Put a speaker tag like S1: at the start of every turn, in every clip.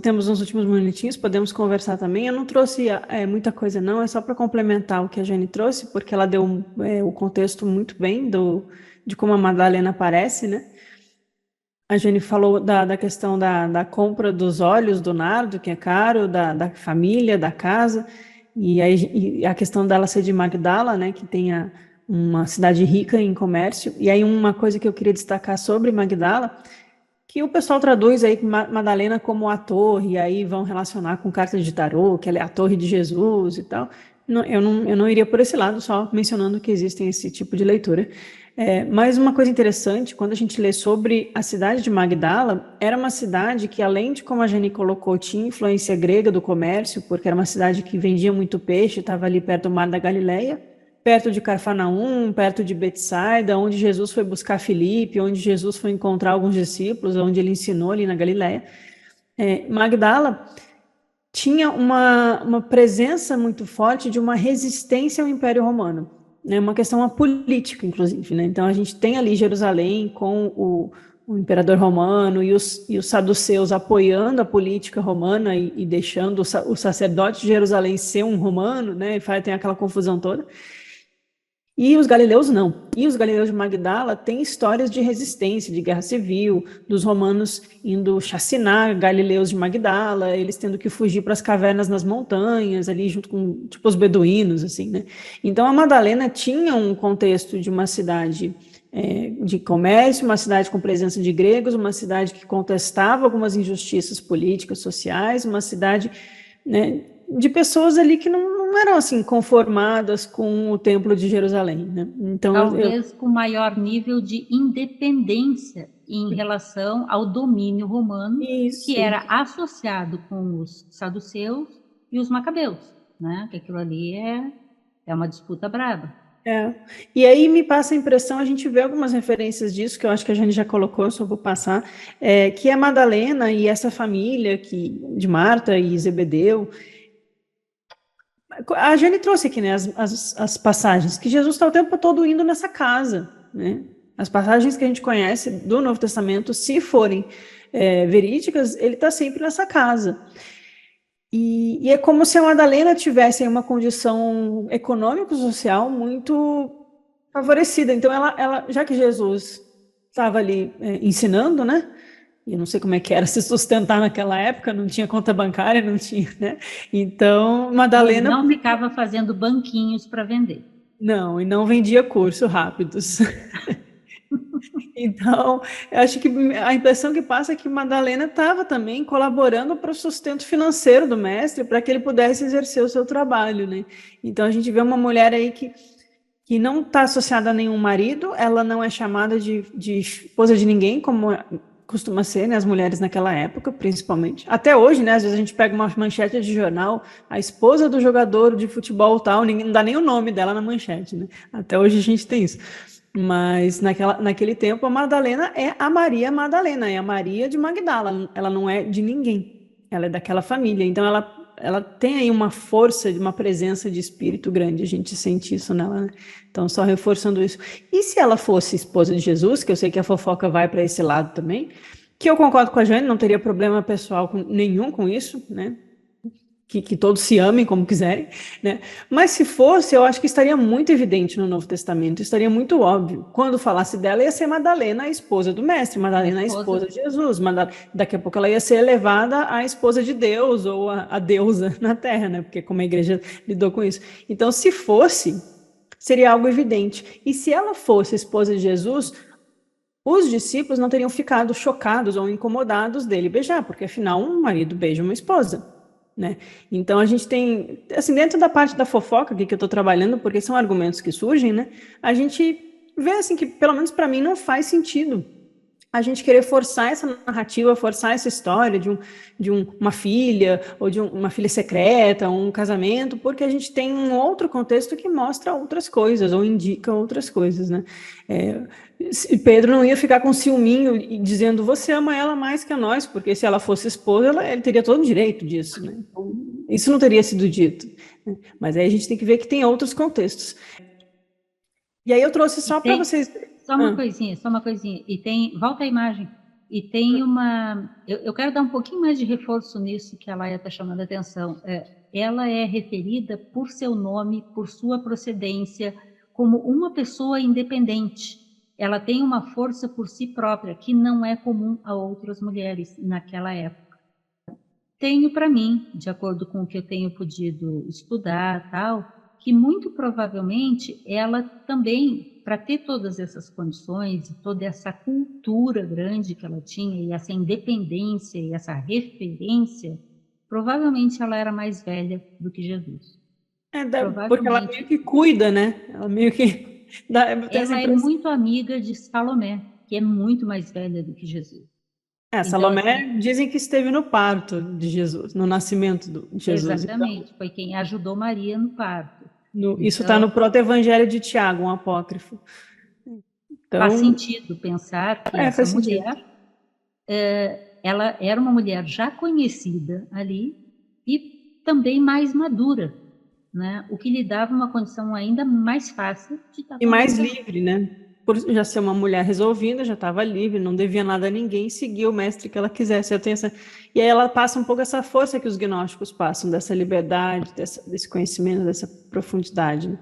S1: temos uns últimos minutinhos, podemos conversar também. Eu não trouxe muita coisa, não, é só para complementar o que a Jane trouxe, porque ela deu o contexto muito bem de como a Madalena aparece, né? A Jane falou da questão da compra dos óleos do nardo, que é caro, da família, da casa, e a questão dela ser de Magdala, né, que tem uma cidade rica em comércio. E aí uma coisa que eu queria destacar sobre Magdala, que o pessoal traduz aí Madalena como a torre, e aí vão relacionar com cartas de tarô, que ela é a torre de Jesus e tal. Eu não iria por esse lado, só mencionando que existem esse tipo de leitura. Mas uma coisa interessante, quando a gente lê sobre a cidade de Magdala, era uma cidade que, além de, como a Jenny colocou, tinha influência grega do comércio, porque era uma cidade que vendia muito peixe, estava ali perto do Mar da Galileia, perto de Carfanaum, perto de Betsaida, onde Jesus foi buscar Filipe, onde Jesus foi encontrar alguns discípulos, onde ele ensinou ali na Galileia. Magdala tinha uma presença muito forte de uma resistência ao Império Romano, né? Uma questão política, inclusive, né? Então a gente tem ali Jerusalém com o imperador romano e os saduceus apoiando a política romana e deixando o sacerdote de Jerusalém ser um romano, né? E tem aquela confusão toda. E os galileus não. E os galileus de Magdala têm histórias de resistência, de guerra civil, dos romanos indo chacinar galileus de Magdala, eles tendo que fugir para as cavernas nas montanhas, ali junto com tipo os beduínos, assim, né? Então a Madalena tinha um contexto de uma cidade de comércio, uma cidade com presença de gregos, uma cidade que contestava algumas injustiças políticas, sociais, uma cidade, né, de pessoas ali que não eram assim conformadas com o Templo de Jerusalém, né? Então
S2: Talvez com maior nível de independência em relação ao domínio romano, que
S1: isso.
S2: era associado com os saduceus e os macabeus, né? Que aquilo ali é uma disputa brava.
S1: É. E aí me passa a impressão, a gente vê algumas referências disso, que eu acho que a gente já colocou, eu só vou passar, que é Madalena e essa família de Marta e Zebedeu. A Jane trouxe aqui, né, as passagens, que Jesus está o tempo todo indo nessa casa, né? As passagens que a gente conhece do Novo Testamento, se forem verídicas, ele está sempre nessa casa. E é como se a Madalena tivesse uma condição econômico-social muito favorecida. Então, já que Jesus estava ali ensinando, né? E eu não sei como é que era se sustentar naquela época, não tinha conta bancária, não tinha, né? Então,
S2: Ele
S1: Madalena
S2: não ficava fazendo banquinhos para vender.
S1: não, e não vendia curso rápidos. Então, eu acho que a impressão que passa é que Madalena estava também colaborando para o sustento financeiro do mestre, para que ele pudesse exercer o seu trabalho, né? Então, a gente vê uma mulher aí que não está associada a nenhum marido, ela não é chamada de esposa de ninguém, como costuma ser, né, as mulheres naquela época, principalmente. Até hoje, né, às vezes a gente pega uma manchete de jornal, a esposa do jogador de futebol tal, ninguém, não dá nem o nome dela na manchete, né? Até hoje a gente tem isso. Mas naquele tempo a Madalena é a Maria Madalena, é a Maria de Magdala, ela não é de ninguém, ela é daquela família, então ela tem aí uma força, uma presença de espírito grande, a gente sente isso nela, né? Então, só reforçando isso. E se ela fosse esposa de Jesus, que eu sei que a fofoca vai para esse lado também, que eu concordo com a Jane, não teria problema pessoal nenhum com isso, né? Que todos se amem como quiserem, né? Mas se fosse, eu acho que estaria muito evidente no Novo Testamento, estaria muito óbvio. Quando falasse dela, ia ser Madalena, a esposa do mestre,
S2: A
S1: Madalena, a
S2: esposa
S1: esposa de Jesus. Daqui a pouco ela ia ser elevada à esposa de Deus, ou a deusa na terra, né? Porque como a igreja lidou com isso. Então, se fosse, seria algo evidente. E se ela fosse esposa de Jesus, os discípulos não teriam ficado chocados ou incomodados dele beijar, porque afinal um marido beija uma esposa, né? Então a gente tem, assim, dentro da parte da fofoca aqui que eu estou trabalhando, porque são argumentos que surgem, né? A gente vê assim que, pelo menos para mim, não faz sentido a gente querer forçar essa narrativa, forçar essa história uma filha, ou uma filha secreta, um casamento, porque a gente tem um outro contexto que mostra outras coisas, ou indica outras coisas, né? É, Pedro não ia ficar com ciúminho e dizendo, você ama ela mais que a nós, porque se ela fosse esposa, ele teria todo o direito disso, né? Então, isso não teria sido dito, né? Mas aí a gente tem que ver que tem outros contextos. E aí eu trouxe
S2: e
S1: só para
S2: tem
S1: vocês...
S2: só uma
S1: Ah.
S2: coisinha, só uma coisinha. E tem, volta a imagem. E tem uma... Eu quero dar um pouquinho mais de reforço nisso que a Laia está chamando a atenção. Ela é referida por seu nome, por sua procedência, como uma pessoa independente. Ela tem uma força por si própria, que não é comum a outras mulheres naquela época. Tenho para mim, de acordo com o que eu tenho podido estudar, tal, que muito provavelmente ela também, para ter todas essas condições e toda essa cultura grande que ela tinha e essa independência e essa referência, provavelmente ela era mais velha do que Jesus.
S1: Porque ela meio que cuida, né? Ela meio que tem essa
S2: Ela é
S1: impressão.
S2: muito amiga de Salomé, que é muito mais velha do que Jesus. Então,
S1: Salomé
S2: assim,
S1: dizem que esteve no parto de Jesus, no nascimento de Jesus.
S2: exatamente, foi quem ajudou Maria no parto.
S1: Isso está
S2: Então,
S1: no proto-evangelho de Tiago, um apócrifo.
S2: faz
S1: Então,
S2: sentido pensar que essa
S1: faz sentido.
S2: mulher, ela era uma mulher já conhecida ali e também mais madura, né? O que lhe dava uma condição ainda mais fácil de estar
S1: E
S2: com
S1: mais
S2: Jesus.
S1: livre, né? Por já ser uma mulher resolvida, já estava livre, não devia nada a ninguém, seguia o mestre que ela quisesse. E aí ela passa um pouco essa força que os gnósticos passam, dessa liberdade, desse conhecimento, dessa profundidade, né?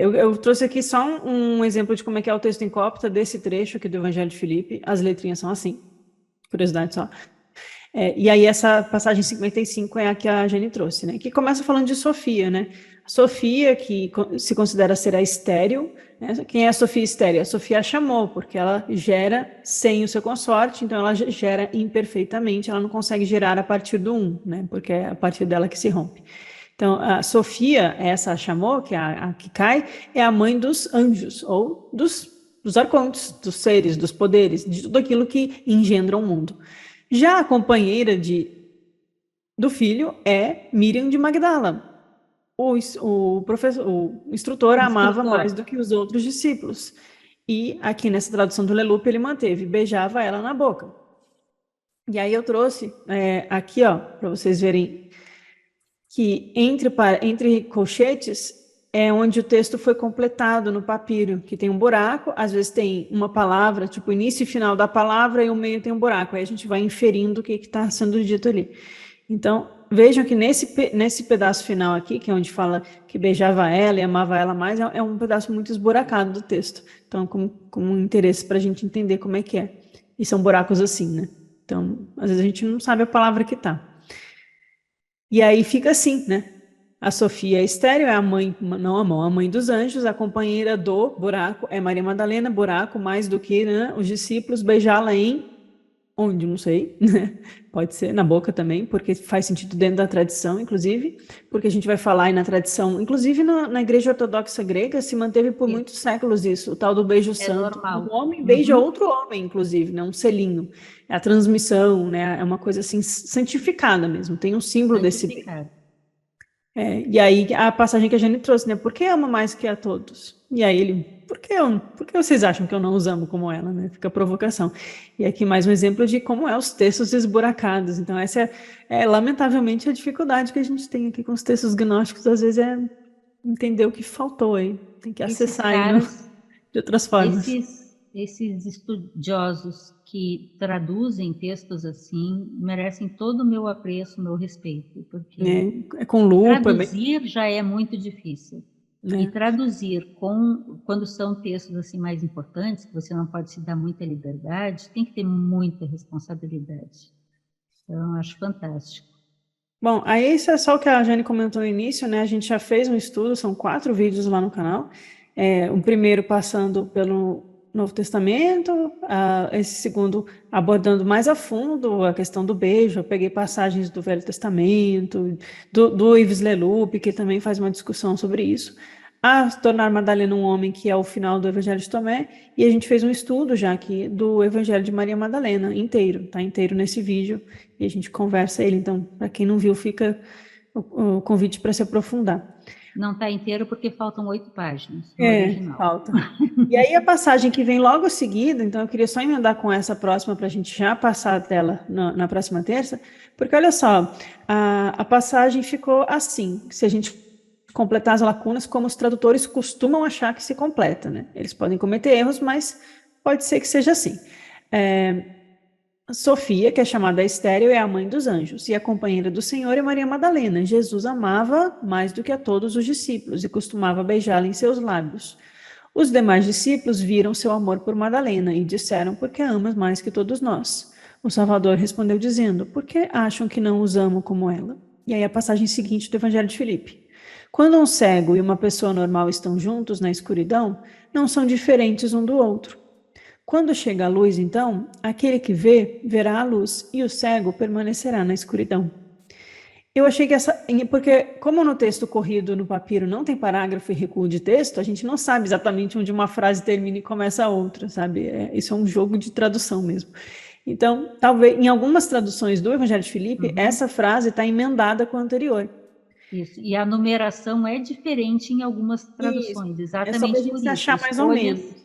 S1: Eu trouxe aqui só um exemplo de como é que é o texto em cópita desse trecho aqui do Evangelho de Filipe. As letrinhas são assim, curiosidade só. E aí essa passagem 55 é a que a Jenny trouxe, né? Que começa falando de Sofia, né? Sofia, que se considera ser a estéril, né? Quem é a Sofia estéril? A Sofia a chamou, porque ela gera sem o seu consorte, então ela gera imperfeitamente, ela não consegue gerar a partir do um, né? Porque é a partir dela que se rompe. Então, a Sofia, essa a chamou, que é a que cai, é a mãe dos anjos, ou dos arcontes, dos seres, dos poderes, de tudo aquilo que engendra o mundo. Já a companheira do filho é Miriam de Magdala. O instrutor a amava mais do que os outros discípulos. E aqui nessa tradução do Leloup ele manteve, beijava ela na boca. E aí eu trouxe aqui, ó, para vocês verem que entre colchetes é onde o texto foi completado no papiro, que tem um buraco, às vezes tem uma palavra, tipo início e final da palavra, e o meio tem um buraco, aí a gente vai inferindo o que está sendo dito ali. Então, vejam que nesse pedaço final aqui, que é onde fala que beijava ela e amava ela mais, é um pedaço muito esburacado do texto. Então, com um interesse para a gente entender como é que é. E são buracos assim, né? Então, às vezes a gente não sabe a palavra que tá. E aí fica assim, né? A Sofia é estéreo, é a mãe, não a mão, a mãe dos anjos, a companheira do buraco é Maria Madalena, buraco, mais do que, né, os discípulos, beijá-la em onde, não sei, né? Pode ser na boca também, porque faz sentido dentro da tradição, inclusive, porque a gente vai falar aí na tradição, inclusive na Igreja Ortodoxa Grega se manteve por muitos séculos isso, o tal do beijo santo.
S2: Normal.
S1: Um homem beija outro homem, inclusive, né? Um selinho. É a transmissão, né? É uma coisa assim santificada mesmo, tem um símbolo desse beijo. E aí a passagem que a gente trouxe, né? Por que ama mais que a todos? E aí ele, por que vocês acham que eu não os amo como ela, né? Fica a provocação. E aqui mais um exemplo de como é os textos esburacados. Então essa é lamentavelmente a dificuldade que a gente tem aqui com os textos gnósticos, às vezes é entender o que faltou aí. Tem que acessar aí de outras formas.
S2: Esses estudiosos que traduzem textos assim merecem todo o meu apreço, o meu respeito, porque
S1: com lupa,
S2: traduzir já é muito difícil. E traduzir quando são textos assim mais importantes, que você não pode se dar muita liberdade, tem que ter muita responsabilidade. Então, acho fantástico.
S1: Bom, aí isso é só o que a Jane comentou no início, né? A gente já fez um estudo, são 4 vídeos lá no canal. Um primeiro passando pelo Novo Testamento, esse segundo abordando mais a fundo a questão do beijo. Eu peguei passagens do Velho Testamento, do Yves Leloup, que também faz uma discussão sobre isso. A tornar Madalena um homem, que é o final do Evangelho de Tomé, e a gente fez um estudo já aqui do Evangelho de Maria Madalena inteiro, tá inteiro nesse vídeo, e a gente conversa ele. Então, para quem não viu, fica o convite para se aprofundar.
S2: Não está inteiro porque faltam 8 páginas no original.
S1: Falta. E aí a passagem que vem logo seguida, então eu queria só emendar com essa próxima para a gente já passar a tela na próxima terça, porque olha só, a passagem ficou assim, se a gente completar as lacunas como os tradutores costumam achar que se completa, né? Eles podem cometer erros, mas pode ser que seja assim. Sofia, que é chamada estéril, é a mãe dos anjos, e a companheira do Senhor é Maria Madalena. Jesus amava mais do que a todos os discípulos e costumava beijá-la em seus lábios. Os demais discípulos viram seu amor por Madalena e disseram: Por que amas mais que todos nós? O Salvador respondeu dizendo: Por que acham que não os amo como ela? E aí a passagem seguinte do Evangelho de Filipe. Quando um cego e uma pessoa normal estão juntos na escuridão, não são diferentes um do outro. Quando chega a luz, então, aquele que vê, verá a luz, e o cego permanecerá na escuridão. Eu achei que essa. Porque, como no texto corrido no papiro não tem parágrafo e recuo de texto, a gente não sabe exatamente onde uma frase termina e começa a outra, sabe? Isso é um jogo de tradução mesmo. Então, talvez, em algumas traduções do Evangelho de Filipe, essa frase está emendada com a anterior.
S2: Isso. E a numeração é diferente em algumas
S1: Isso.
S2: traduções,
S1: É só para a
S2: exatamente
S1: gente
S2: por
S1: se
S2: isso.
S1: achar mais ou
S2: Escolhas.
S1: menos.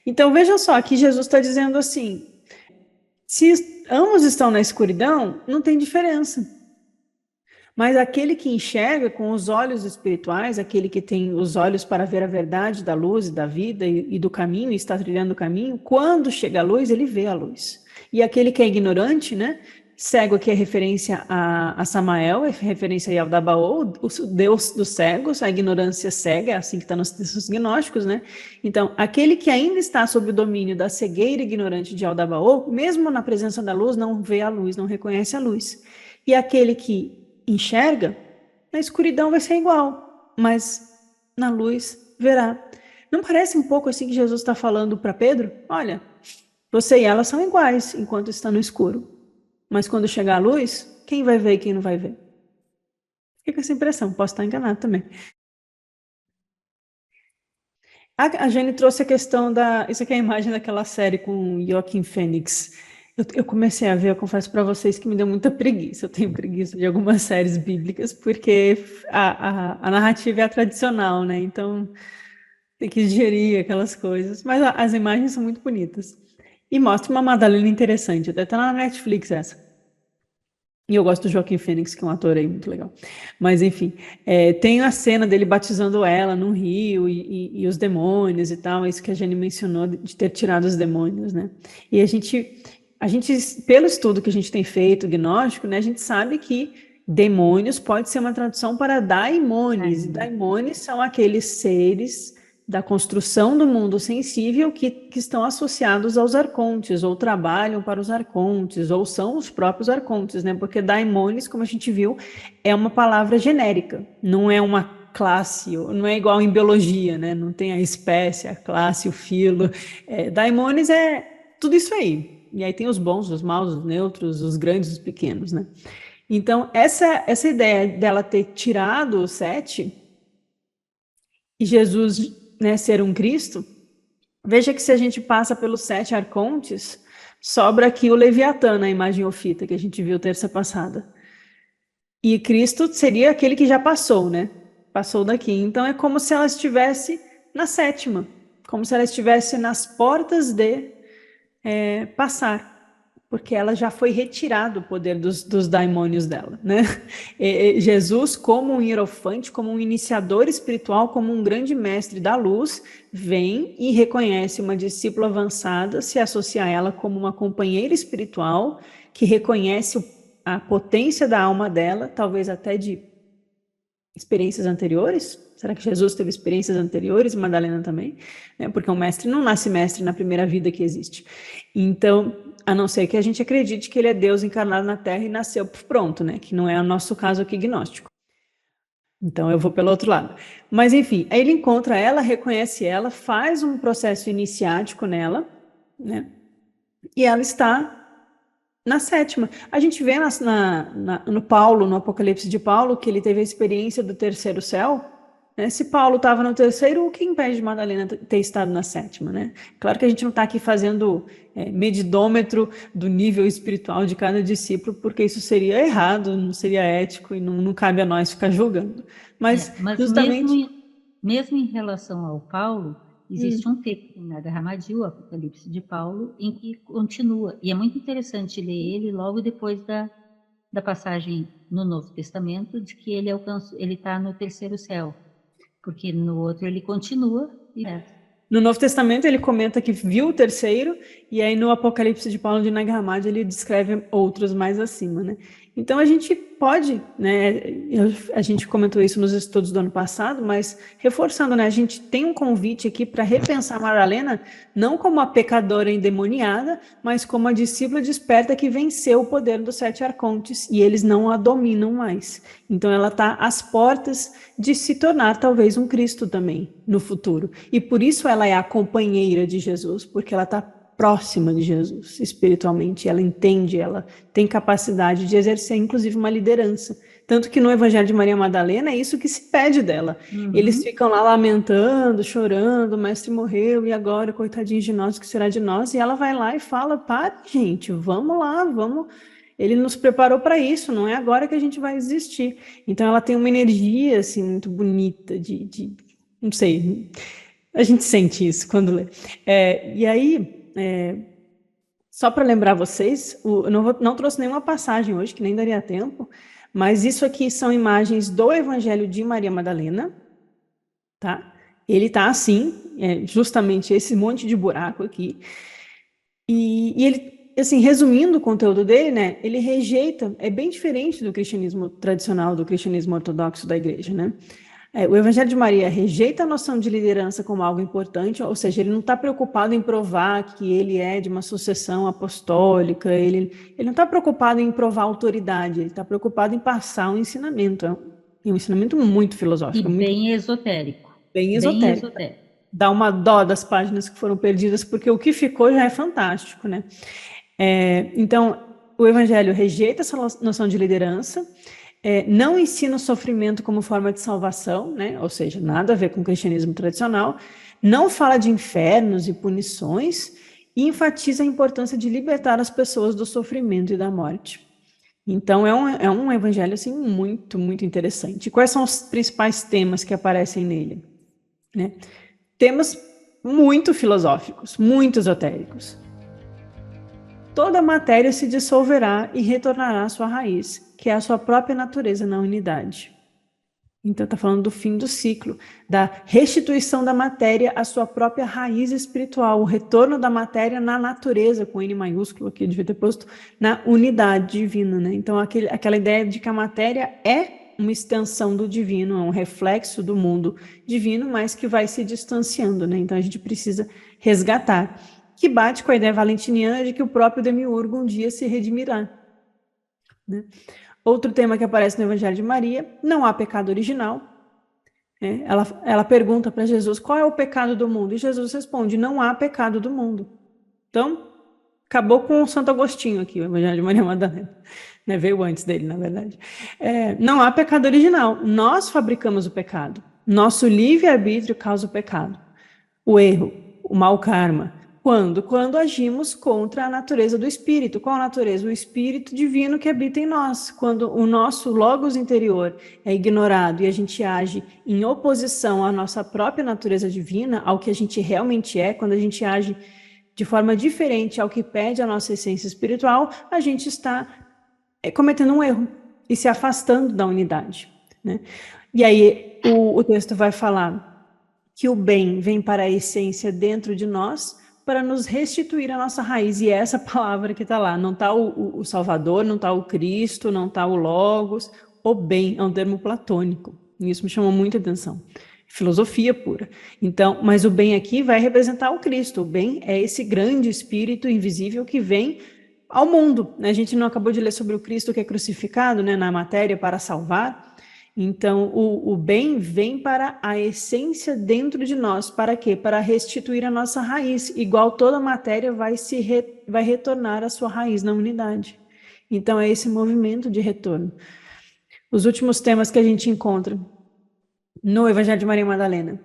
S1: Então, veja só, aqui Jesus está dizendo assim: se ambos estão na escuridão, não tem diferença. Mas aquele que enxerga com os olhos espirituais, aquele que tem os olhos para ver a verdade da luz e da vida e do caminho, e está trilhando o caminho, quando chega a luz, ele vê a luz. E aquele que é ignorante, né? Cego aqui é referência a Samael, é referência a Yaldabaoth, o Deus dos cegos, a ignorância cega, é assim que está nos textos gnósticos, né? Então, aquele que ainda está sob o domínio da cegueira ignorante de Yaldabaoth, mesmo na presença da luz, não vê a luz, não reconhece a luz. E aquele que enxerga, na escuridão vai ser igual, mas na luz verá. Não parece um pouco assim que Jesus está falando para Pedro? Olha, você e ela são iguais enquanto está no escuro, mas quando chegar a luz, quem vai ver e quem não vai ver? Fica essa impressão, posso estar enganado também. A Jane trouxe a questão da. Isso aqui é a imagem daquela série com Joaquin Phoenix. Eu comecei a ver, eu confesso para vocês que me deu muita preguiça. Eu tenho preguiça de algumas séries bíblicas, porque a narrativa é a tradicional, né? Então tem que digerir aquelas coisas. Mas as imagens são muito bonitas. E mostra uma Madalena interessante. Até tá na Netflix essa. E eu gosto do Joaquin Phoenix, que é um ator aí muito legal. Mas, enfim, tem a cena dele batizando ela num rio e os demônios e tal, isso que a Jenny mencionou, de ter tirado os demônios, né? E a gente, pelo estudo que a gente tem feito, gnóstico, né, a gente sabe que demônios pode ser uma tradução para daimones, e daimones são aqueles seres da construção do mundo sensível que estão associados aos arcontes, ou trabalham para os arcontes, ou são os próprios arcontes, né? Porque daimones, como a gente viu, é uma palavra genérica, não é uma classe, não é igual em biologia, né? Não tem a espécie, a classe, o filo. Daimones é tudo isso aí. E aí tem os bons, os maus, os neutros, os grandes, os pequenos, né? Então, essa ideia dela ter tirado o sete e Jesus, né, ser um Cristo, veja que se a gente passa pelos sete arcontes, sobra aqui o Leviatã na imagem ofita que a gente viu terça passada. E Cristo seria aquele que já passou, né? Passou daqui. Então é como se ela estivesse na sétima, como se ela estivesse nas portas de passar, porque ela já foi retirado o poder dos daimônios dela, né? Jesus, como um hierofante, como um iniciador espiritual, como um grande mestre da luz, vem e reconhece uma discípula avançada, se associa a ela como uma companheira espiritual, que reconhece a potência da alma dela, talvez até de experiências anteriores? Será que Jesus teve experiências anteriores e Madalena também? Porque um mestre não nasce mestre na primeira vida que existe. Então, a não ser que a gente acredite que ele é Deus encarnado na Terra e nasceu pronto, né? Que não é o nosso caso aqui gnóstico. Então, eu vou pelo outro lado. Mas, enfim, aí ele encontra ela, reconhece ela, faz um processo iniciático nela, né? E ela está na sétima. A gente vê no Paulo, no Apocalipse de Paulo, que ele teve a experiência do terceiro céu, né? Se Paulo estava no terceiro, o que impede de Madalena ter estado na sétima, né? Claro que a gente não está aqui fazendo medidômetro do nível espiritual de cada discípulo, porque isso seria errado, não seria ético e não cabe a nós ficar julgando. Mas
S2: Mas
S1: justamente.
S2: mesmo em relação ao Paulo, existe um texto na Ramadil, o Apocalipse de Paulo, em que continua. E é muito interessante ler ele logo depois da passagem no Novo Testamento de que ele está no terceiro céu, porque no outro ele continua e
S1: No Novo Testamento ele comenta que viu o terceiro, e aí no Apocalipse de Paulo de Nag Hammadi ele descreve outros mais acima, né? Então a gente pode, né? A gente comentou isso nos estudos do ano passado, mas reforçando, né? A gente tem um convite aqui para repensar Madalena não como a pecadora endemoniada, mas como a discípula desperta que venceu o poder dos sete arcontes e eles não a dominam mais. Então ela está às portas de se tornar talvez um Cristo também no futuro. E por isso ela é a companheira de Jesus, porque ela está próxima de Jesus espiritualmente, ela entende, ela tem capacidade de exercer inclusive uma liderança. Tanto que no Evangelho de Maria Madalena é isso que se pede dela. Eles ficam lá lamentando, chorando, o mestre morreu e agora, coitadinho de nós, o que será de nós? E ela vai lá e fala, para gente, vamos lá, vamos... Ele nos preparou para isso, não é agora que a gente vai existir. Então ela tem uma energia assim muito bonita não sei, a gente sente isso quando lê. E aí, só para lembrar vocês, eu não trouxe nenhuma passagem hoje, que nem daria tempo, mas isso aqui são imagens do Evangelho de Maria Madalena, tá? Ele tá assim, justamente esse monte de buraco aqui, e ele, assim, resumindo o conteúdo dele, né, ele rejeita, é bem diferente do cristianismo tradicional, do cristianismo ortodoxo da igreja, né? O Evangelho de Maria rejeita a noção de liderança como algo importante, ou seja, ele não está preocupado em provar que ele é de uma sucessão apostólica, ele não está preocupado em provar autoridade, ele está preocupado em passar um ensinamento, um ensinamento muito filosófico,
S2: E
S1: muito
S2: bem esotérico.
S1: bem
S2: Bem
S1: esotérico.
S2: esotérico.
S1: Dá uma dó das páginas que foram perdidas, porque o que ficou já é fantástico, né? Então, o Evangelho rejeita essa noção de liderança, não ensina o sofrimento como forma de salvação, né? Ou seja, nada a ver com o cristianismo tradicional, não fala de infernos e punições, e enfatiza a importância de libertar as pessoas do sofrimento e da morte. Então, é um evangelho assim, muito, muito interessante. E quais são os principais temas que aparecem nele? Né? Temas muito filosóficos, muito esotéricos. Toda a matéria se dissolverá e retornará à sua raiz, que é a sua própria natureza na unidade. Então, está falando do fim do ciclo, da restituição da matéria à sua própria raiz espiritual, o retorno da matéria na natureza, com N maiúsculo aqui, eu devia ter posto, na unidade divina, né? Então, aquela ideia de que a matéria é uma extensão do divino, é um reflexo do mundo divino, mas que vai se distanciando, né? Então, a gente precisa resgatar, que bate com a ideia valentiniana de que o próprio demiurgo um dia se redimirá, né? Outro tema que aparece no Evangelho de Maria, não há pecado original. Ela pergunta para Jesus qual é o pecado do mundo, e Jesus responde, não há pecado do mundo. Então, acabou com o Santo Agostinho aqui, o Evangelho de Maria Madalena. Né? Veio antes dele, na verdade. Não há pecado original, nós fabricamos o pecado. Nosso livre-arbítrio causa o pecado. O erro, o mau karma. Quando? Quando agimos contra a natureza do Espírito. Qual a natureza? O Espírito divino que habita em nós. Quando o nosso logos interior é ignorado e a gente age em oposição à nossa própria natureza divina, ao que a gente realmente é, quando a gente age de forma diferente ao que pede a nossa essência espiritual, a gente está cometendo um erro e se afastando da unidade, né? E aí o texto vai falar que o bem vem para a essência dentro de nós para nos restituir a nossa raiz. E é essa palavra que está lá. Não está o Salvador, não está o Cristo, não está o Logos. O bem é um termo platônico. E isso me chamou muita atenção. Filosofia pura. Então, mas o bem aqui vai representar o Cristo. O bem é esse grande espírito invisível que vem ao mundo. A gente não acabou de ler sobre o Cristo que é crucificado, né, na matéria para salvar. Então, o bem vem para a essência dentro de nós. Para quê? Para restituir a nossa raiz. Igual toda matéria vai retornar à sua raiz na unidade. Então, é esse movimento de retorno. Os últimos temas que a gente encontra no Evangelho de Maria Madalena.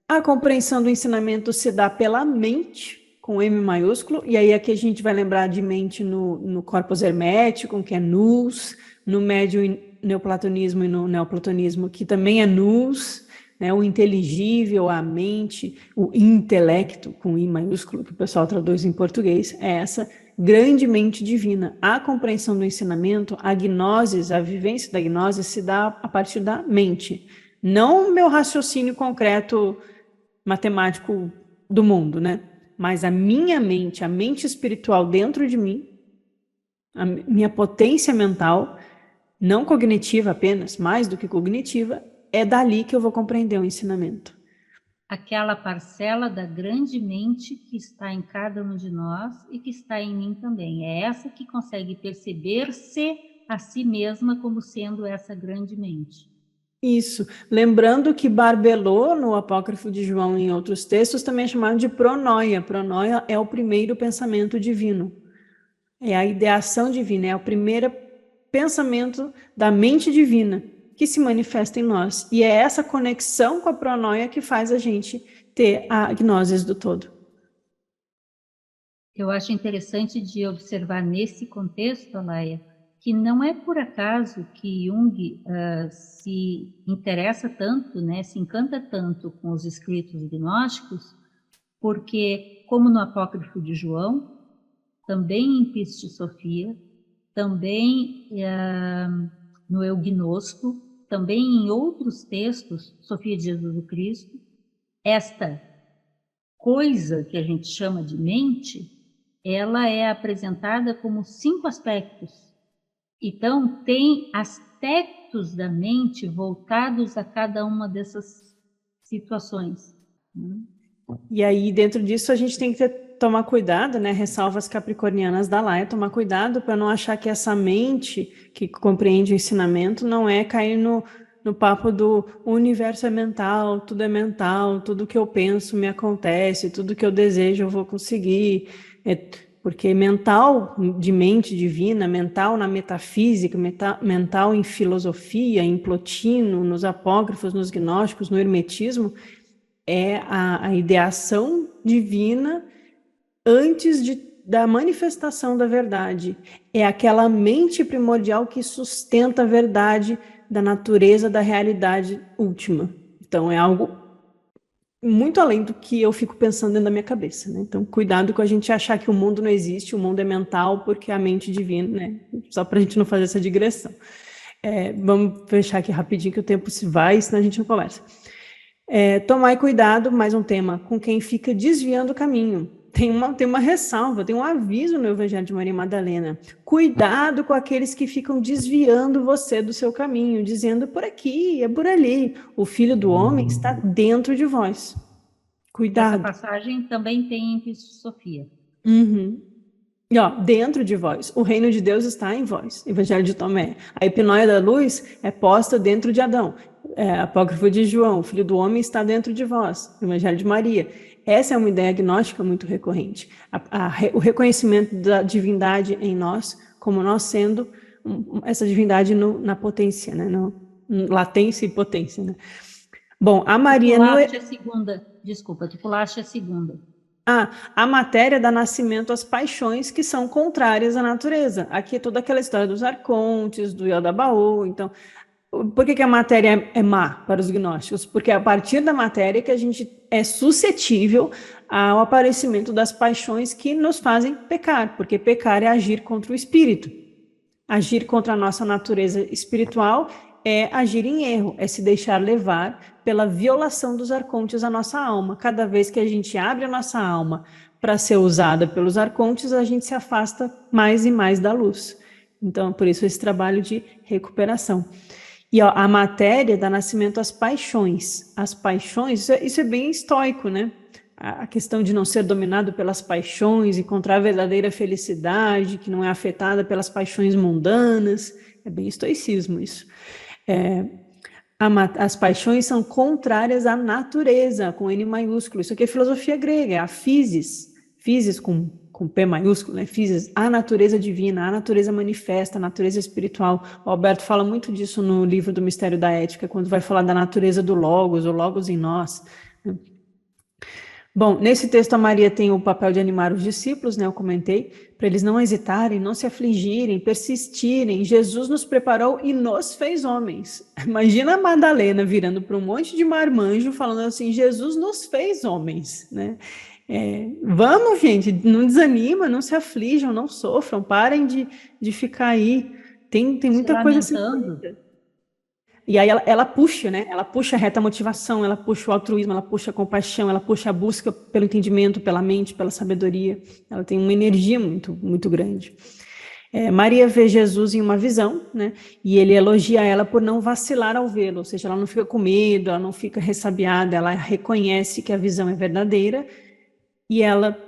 S1: A compreensão do ensinamento se dá pela mente, com M maiúsculo, e aí aqui a gente vai lembrar de mente no corpus hermético, que é nous, no médio neoplatonismo e no neoplatonismo, que também é nous, né, o inteligível, a mente, o intelecto, com I maiúsculo, que o pessoal traduz em português, é essa grande mente divina. A compreensão do ensinamento, a gnose, a vivência da gnose se dá a partir da mente, não o meu raciocínio concreto matemático do mundo, né? Mas a minha mente, a mente espiritual dentro de mim, a minha potência mental, não cognitiva apenas, mais do que cognitiva, é dali que eu vou compreender o ensinamento.
S2: Aquela parcela da grande mente que está em cada um de nós e que está em mim também. É essa que consegue perceber-se a si mesma como sendo essa grande mente.
S1: Isso. Lembrando que Barbelô, no Apócrifo de João, em outros textos, também é chamado de pronoia. Pronoia é o primeiro pensamento divino. É a ideação divina, é o primeiro pensamento da mente divina que se manifesta em nós. E é essa conexão com a pronoia que faz a gente ter a gnosis do todo.
S2: Eu acho interessante de observar nesse contexto, Alaia, que não é por acaso que Jung se interessa tanto, né, se encanta tanto com os escritos gnósticos, porque, como no Apócrifo de João, também em Piste Sofia, também no Eugnosto, também em outros textos, Sofia de Jesus Cristo, esta coisa que a gente chama de mente, ela é apresentada como 5 aspectos. Então, tem aspectos da mente voltados a cada uma dessas situações.
S1: E aí, dentro disso, a gente tem que tomar cuidado, né? Ressalvas capricornianas da Laia, tomar cuidado para não achar que essa mente que compreende o ensinamento não é cair no papo do o universo é mental, tudo que eu penso me acontece, tudo que eu desejo eu vou conseguir. Porque mental de mente divina, mental na metafísica, mental em filosofia, em Plotino, nos apócrifos, nos gnósticos, no hermetismo, é a ideação divina antes da manifestação da verdade. É aquela mente primordial que sustenta a verdade da natureza da realidade última. Então, é algo muito além do que eu fico pensando dentro da minha cabeça, né? Então, cuidado com a gente achar que o mundo não existe, o mundo é mental, porque a mente divina, né? Só para a gente não fazer essa digressão. Vamos fechar aqui rapidinho, que o tempo se vai, senão a gente não conversa. Tomar cuidado, mais um tema, com quem fica desviando o caminho. Tem uma ressalva, tem um aviso no Evangelho de Maria Madalena. Cuidado com aqueles que ficam desviando você do seu caminho, dizendo por aqui, é por ali. O Filho do Homem está dentro de vós. Cuidado.
S2: Essa passagem também tem em Piste Sofia.
S1: Uhum. E ó, dentro de vós, o reino de Deus está em vós. Evangelho de Tomé. A epinoia da luz é posta dentro de Adão. Apócrifo de João, o Filho do Homem está dentro de vós. Evangelho de Maria. Essa é uma ideia gnóstica muito recorrente. O reconhecimento da divindade em nós, como nós sendo essa divindade na potência, né? Latência e potência, né? Bom, a Maria...
S2: Tu pulaste a segunda. Desculpa, tu pulaste a segunda.
S1: A matéria dá nascimento às paixões que são contrárias à natureza. Aqui é toda aquela história dos arcontes, do Yaldabaoth. Então, por que a matéria é má para os gnósticos? Porque é a partir da matéria que a gente é suscetível ao aparecimento das paixões que nos fazem pecar, porque pecar é agir contra o espírito. Agir contra a nossa natureza espiritual é agir em erro, é se deixar levar pela violação dos arcontes à nossa alma. Cada vez que a gente abre a nossa alma para ser usada pelos arcontes, a gente se afasta mais e mais da luz. Então, por isso esse trabalho de recuperação. E ó, a matéria dá nascimento às paixões. As paixões, isso é bem estoico, né? A questão de não ser dominado pelas paixões, encontrar a verdadeira felicidade, que não é afetada pelas paixões mundanas. É bem estoicismo isso. As paixões são contrárias à natureza, com N maiúsculo. Isso aqui é filosofia grega, é a physis. Physis com P maiúsculo, né? Physis, a natureza divina, a natureza manifesta, a natureza espiritual. O Alberto fala muito disso no livro do Mistério da Ética, quando vai falar da natureza do Logos, o Logos em nós. Bom, nesse texto a Maria tem o papel de animar os discípulos, né? Eu comentei, para eles não hesitarem, não se afligirem, persistirem. Jesus nos preparou e nos fez homens. Imagina a Madalena virando para um monte de marmanjo falando assim, Jesus nos fez homens, né? Vamos, gente, não desanima, não se aflijam, não sofram, parem de ficar aí. Tem muita coisa assim. E aí ela puxa, né? Ela puxa a reta motivação, ela puxa o altruísmo, ela puxa a compaixão, ela puxa a busca pelo entendimento, pela mente, pela sabedoria. Ela tem uma energia muito, muito grande. Maria vê Jesus em uma visão, né? E ele elogia ela por não vacilar ao vê-lo, ou seja, ela não fica com medo, ela não fica ressabiada, ela reconhece que a visão é verdadeira e ela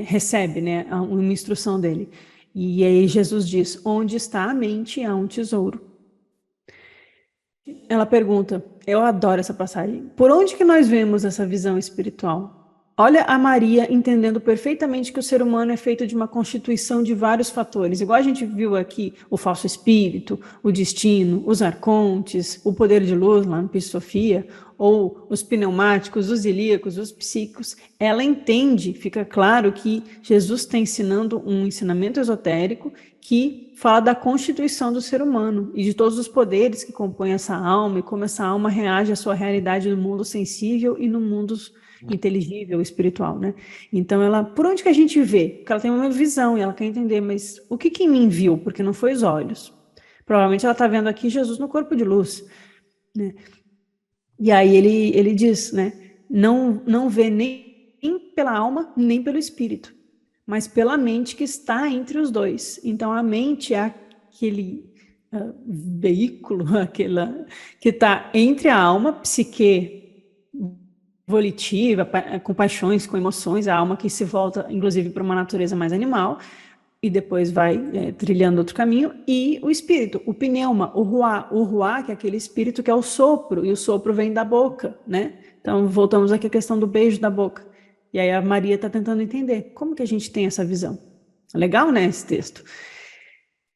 S1: recebe, né, uma instrução dele. E aí Jesus diz: onde está a mente, há um tesouro. Ela pergunta, eu adoro essa passagem, por onde que nós vemos essa visão espiritual? Olha a Maria entendendo perfeitamente que o ser humano é feito de uma constituição de vários fatores, igual a gente viu aqui o falso espírito, o destino, os arcontes, o poder de luz lá no Pisofia, ou os pneumáticos, os ilíacos, os psíquicos. Ela entende, fica claro que Jesus está ensinando um ensinamento esotérico que fala da constituição do ser humano e de todos os poderes que compõem essa alma e como essa alma reage à sua realidade no mundo sensível e no mundo inteligível, espiritual, né? Então por onde que a gente vê? Porque ela tem uma visão e ela quer entender, mas o que em mim viu? Porque não foi os olhos. Provavelmente ela está vendo aqui Jesus no corpo de luz, né? E aí ele diz, né? Não vê nem pela alma, nem pelo espírito, mas pela mente que está entre os dois. Então, a mente é aquele veículo, aquela que está entre a alma, psique volitiva, com paixões, com emoções, a alma que se volta, inclusive, para uma natureza mais animal, e depois vai trilhando outro caminho, e o espírito, o pneuma, o ruá, que é aquele espírito que é o sopro, e o sopro vem da boca, né? Então, voltamos aqui à questão do beijo da boca. E aí a Maria está tentando entender como que a gente tem essa visão. Legal, né, esse texto?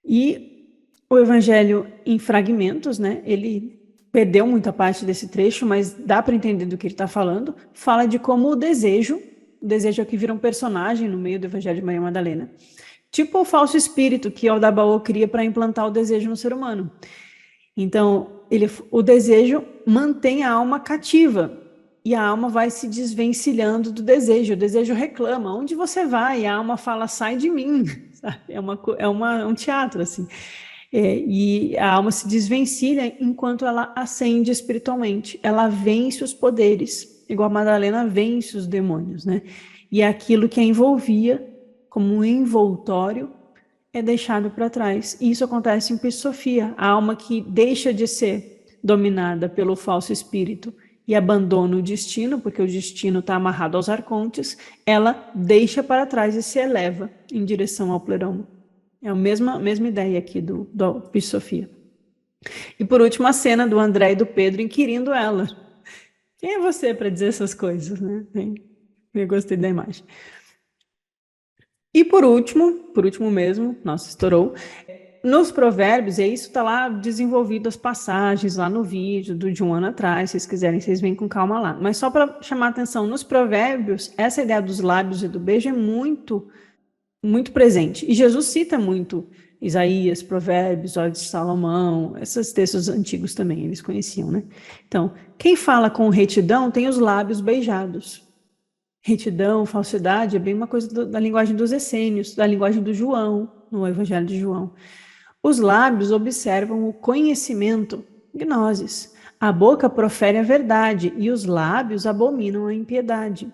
S1: E o Evangelho em fragmentos, né? Ele perdeu muita parte desse trecho, mas dá para entender do que ele está falando. Fala de como o desejo aqui vira um personagem no meio do Evangelho de Maria Madalena. Tipo o falso espírito que Aldabaoth cria para implantar o desejo no ser humano. Então, o desejo mantém a alma cativa, e a alma vai se desvencilhando do desejo. O desejo reclama, onde você vai? E a alma fala, sai de mim. É um teatro, assim. E a alma se desvencilha enquanto ela ascende espiritualmente. Ela vence os poderes, igual a Madalena vence os demônios, né? E aquilo que a envolvia como um envoltório é deixado para trás. E isso acontece em Pisofia, a alma que deixa de ser dominada pelo falso espírito e abandona o destino, porque o destino está amarrado aos arcontes, ela deixa para trás e se eleva em direção ao pleroma. É a mesma ideia aqui do Pisofia. E por último, a cena do André e do Pedro inquirindo ela. Quem é você para dizer essas coisas, né? Eu gostei da imagem. E por último mesmo, nossa, estourou, nos provérbios, e isso está lá desenvolvido as passagens lá no vídeo de um ano atrás, se vocês quiserem, vocês vêm com calma lá. Mas só para chamar a atenção, nos provérbios, essa ideia dos lábios e do beijo é muito, muito presente. E Jesus cita muito Isaías, Provérbios, Olhos de Salomão, esses textos antigos também, eles conheciam, né? Então, quem fala com retidão tem os lábios beijados. Retidão, falsidade, é bem uma coisa da linguagem dos essênios, da linguagem do João, no Evangelho de João. Os lábios observam o conhecimento, gnoses. A boca profere a verdade e os lábios abominam a impiedade.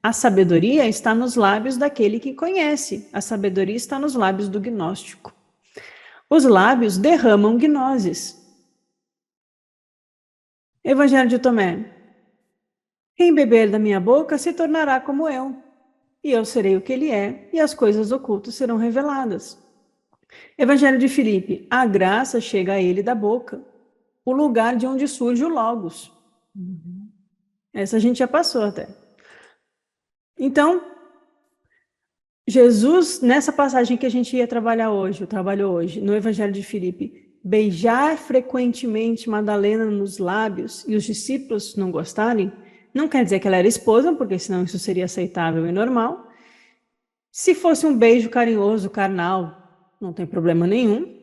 S1: A sabedoria está nos lábios daquele que conhece. A sabedoria está nos lábios do gnóstico. Os lábios derramam gnoses. Evangelho de Tomé. Quem beber da minha boca se tornará como eu, e eu serei o que ele é, e as coisas ocultas serão reveladas. Evangelho de Filipe. A graça chega a ele da boca, o lugar de onde surge o Logos. Essa a gente já passou até. Então, Jesus, nessa passagem que a gente ia trabalhar hoje, trabalhou hoje, no Evangelho de Filipe, beijar frequentemente Madalena nos lábios e os discípulos não gostarem, não quer dizer que ela era esposa, porque senão isso seria aceitável e normal. Se fosse um beijo carinhoso, carnal, não tem problema nenhum.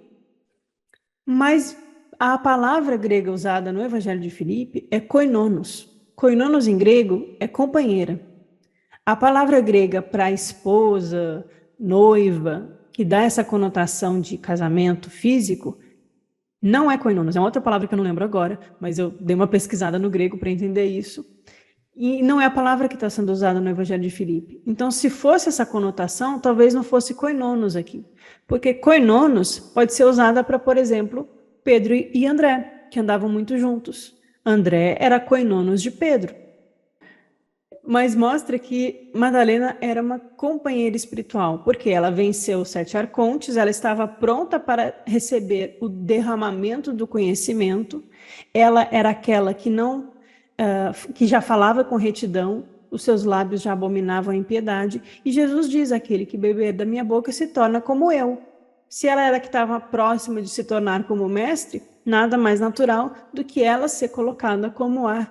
S1: Mas a palavra grega usada no Evangelho de Filipe é koinonos. Koinonos em grego é companheira. A palavra grega para esposa, noiva, que dá essa conotação de casamento físico, Não é koinonos, é uma outra palavra que eu não lembro agora, mas eu dei uma pesquisada no grego para entender isso. E não é a palavra que está sendo usada no Evangelho de Filipe. Então, se fosse essa conotação, talvez não fosse koinonos aqui. Porque koinonos pode ser usada para, por exemplo, Pedro e André, que andavam muito juntos. André era koinonos de Pedro. Mas mostra que Madalena era uma companheira espiritual, porque ela venceu os 7 arcontes, ela estava pronta para receber o derramamento do conhecimento, ela era aquela que não, que já falava com retidão, os seus lábios já abominavam a impiedade, e Jesus diz: aquele que beber da minha boca se torna como eu. Se ela era que estava próxima de se tornar como mestre, nada mais natural do que ela ser colocada como a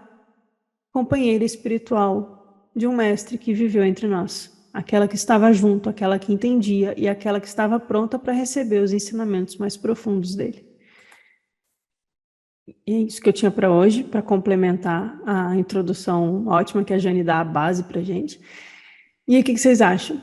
S1: companheira espiritual de um mestre que viveu entre nós, aquela que estava junto, aquela que entendia e aquela que estava pronta para receber os ensinamentos mais profundos dele. E é isso que eu tinha para hoje, para complementar a introdução ótima que a Jane dá, a base para gente. E aí, o que vocês acham?